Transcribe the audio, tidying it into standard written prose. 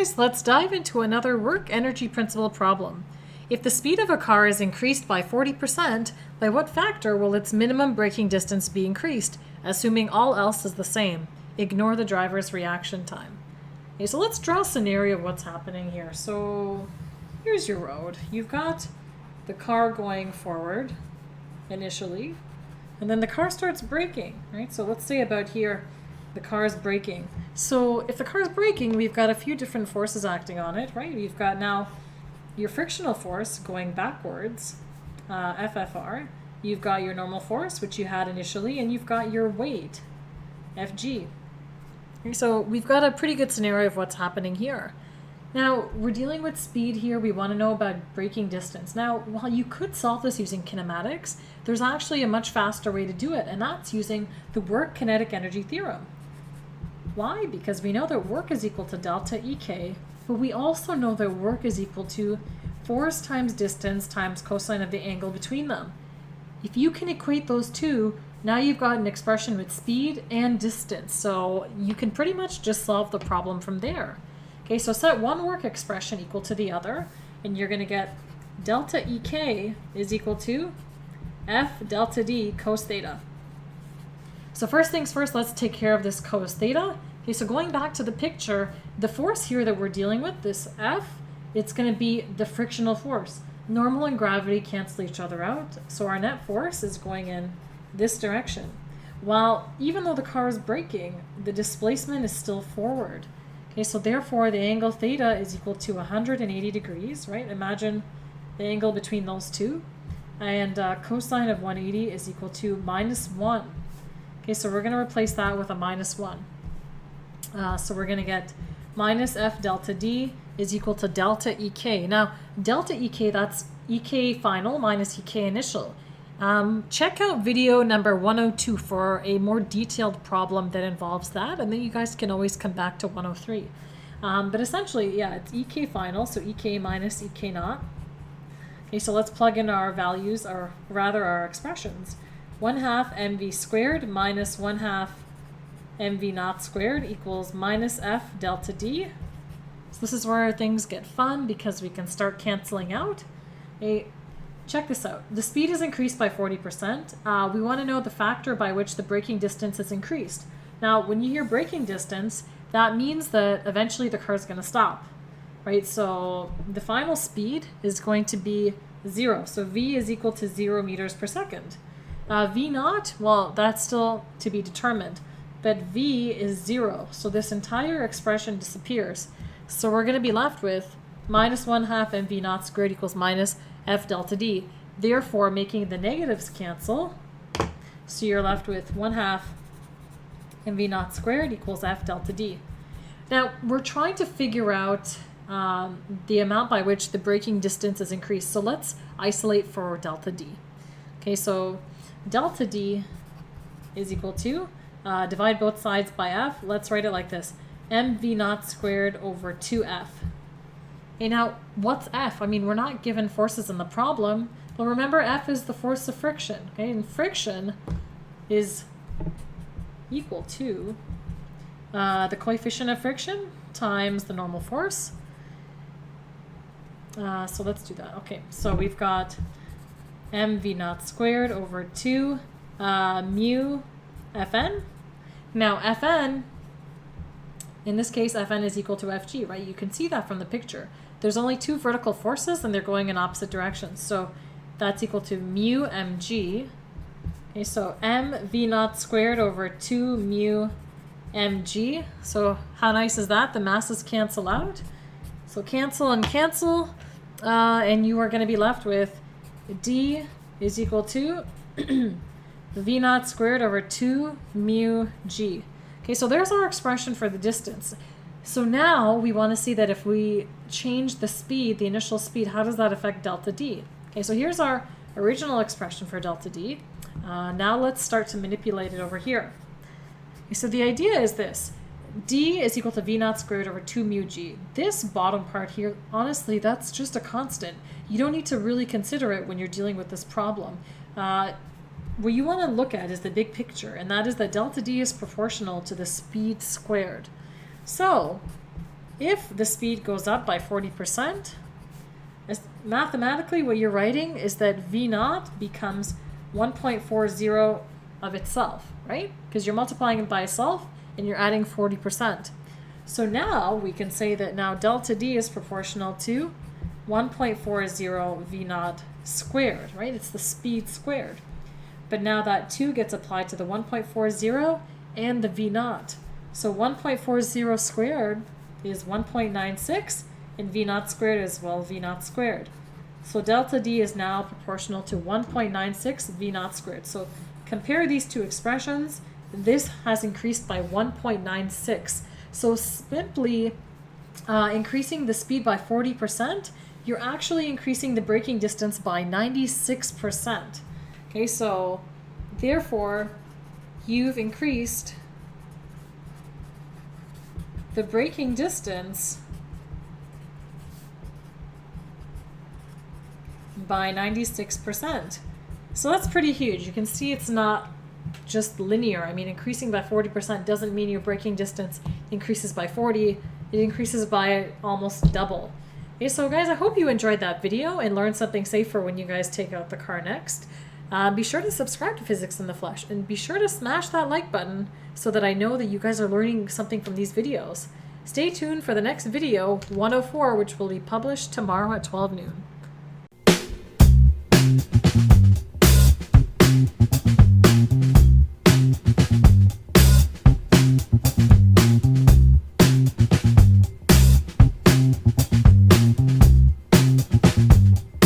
guys, let's dive into another work energy principle problem. If the speed of a car is increased by 40%, by what factor will its minimum braking distance be increased, assuming all else is the same? Ignore the driver's reaction time. Okay, so let's draw a scenario of what's happening here. So here's your road. You've got the car going forward initially, and then the car starts braking, right? So let's say about here, the car is braking. So if the car is braking, we've got a few different forces acting on it, right? We've got now your frictional force going backwards, FFR. You've got your normal force, which you had initially, and you've got your weight, FG. Okay, so we've got a pretty good scenario of what's happening here. Now, we're dealing with speed here. We want to know about braking distance. Now, while you could solve this using kinematics, there's actually a much faster way to do it, and that's using the work-kinetic energy theorem. Why? Because we know that work is equal to delta EK, but we also know that work is equal to force times distance times cosine of the angle between them. If you can equate those two, now you've got an expression with speed and distance, so you can pretty much just solve the problem from there. Okay, so set one work expression equal to the other, and you're going to get delta EK is equal to F delta D cos theta. So first things first, let's take care of this cos theta. Okay, so going back to the picture, the force here that we're dealing with, this F, it's going to be the frictional force. Normal and gravity cancel each other out, so our net force is going in this direction. While even though the car is braking, the displacement is still forward. Okay, so therefore the angle theta is equal to 180 degrees, right? Imagine the angle between those two. And cosine of 180 is equal to -1. Okay, so we're going to replace that with a -1. So we're going to get minus F delta D is equal to delta EK. Now, delta EK, that's EK final minus EK initial. Check out video number 102 for a more detailed problem that involves that, and then you guys can always come back to 103. But essentially, yeah, it's EK final, so EK minus EK naught. Okay, so let's plug in our values, or rather our expressions. 1/2 mv squared minus 1/2 mv naught squared equals minus F delta D. So this is where things get fun because we can start canceling out. Hey, check this out. The speed is increased by 40%. We want to know the factor by which the braking distance is increased. Now, when you hear braking distance, that means that eventually the car is going to stop, right? So the final speed is going to be 0. So V is equal to 0 meters per second. V naught, well, that's still to be determined, but V is 0. So this entire expression disappears. So we're going to be left with minus 1/2 mv naught squared equals minus F delta D, therefore making the negatives cancel. So you're left with 1/2 mv naught squared equals F delta D. Now, we're trying to figure out the amount by which the braking distance is increased. So let's isolate for delta D. Okay, so delta D is equal to, divide both sides by F. Let's write it like this, mv naught squared over 2F. Okay, now what's F? I mean, we're not given forces in the problem, but remember F is the force of friction, okay? And friction is equal to the coefficient of friction times the normal force. So let's do that. Okay, so we've got mv naught squared over 2 mu Fn. Now Fn, in this case, Fn is equal to Fg, right? You can see that from the picture. There's only two vertical forces and they're going in opposite directions. So that's equal to mu mg. Okay, so mv naught squared over 2 mu mg. So how nice is that? The masses cancel out. So cancel and cancel, and you are going to be left with D is equal to v naught squared over 2 mu g. Okay, so there's our expression for the distance. So now we want to see that if we change the speed, the initial speed, how does that affect delta D? Okay, so here's our original expression for delta D. Now let's start to manipulate it over here. Okay, so the idea is this. D is equal to v naught squared over 2 mu g. This bottom part here, honestly, that's just a constant. You don't need to really consider it when you're dealing with this problem. What you want to look at is the big picture, and that is that delta D is proportional to the speed squared. So if the speed goes up by 40%, mathematically what you're writing is that V naught becomes 1.40 of itself, right? Because you're multiplying it by itself and you're adding 40%. So now we can say that now delta D is proportional to 1.40 V naught squared, right? It's the speed squared. But now that 2 gets applied to the 1.40 and the V naught. So 1.40 squared is 1.96, and V naught squared is, well, V naught squared. So delta D is now proportional to 1.96 V naught squared. So compare these two expressions. This has increased by 1.96. So simply increasing the speed by 40%, you're actually increasing the braking distance by 96%. Okay, so therefore, you've increased the braking distance by 96%. So that's pretty huge. You can see it's not just linear. I mean, increasing by 40% doesn't mean your braking distance increases by 40. It increases by almost double. Okay, so guys, I hope you enjoyed that video and learned something safer when you guys take out the car next. Be sure to subscribe to Physics in the Flesh, and be sure to smash that like button so that I know that you guys are learning something from these videos. Stay tuned for the next video, 104, which will be published tomorrow at 12 noon.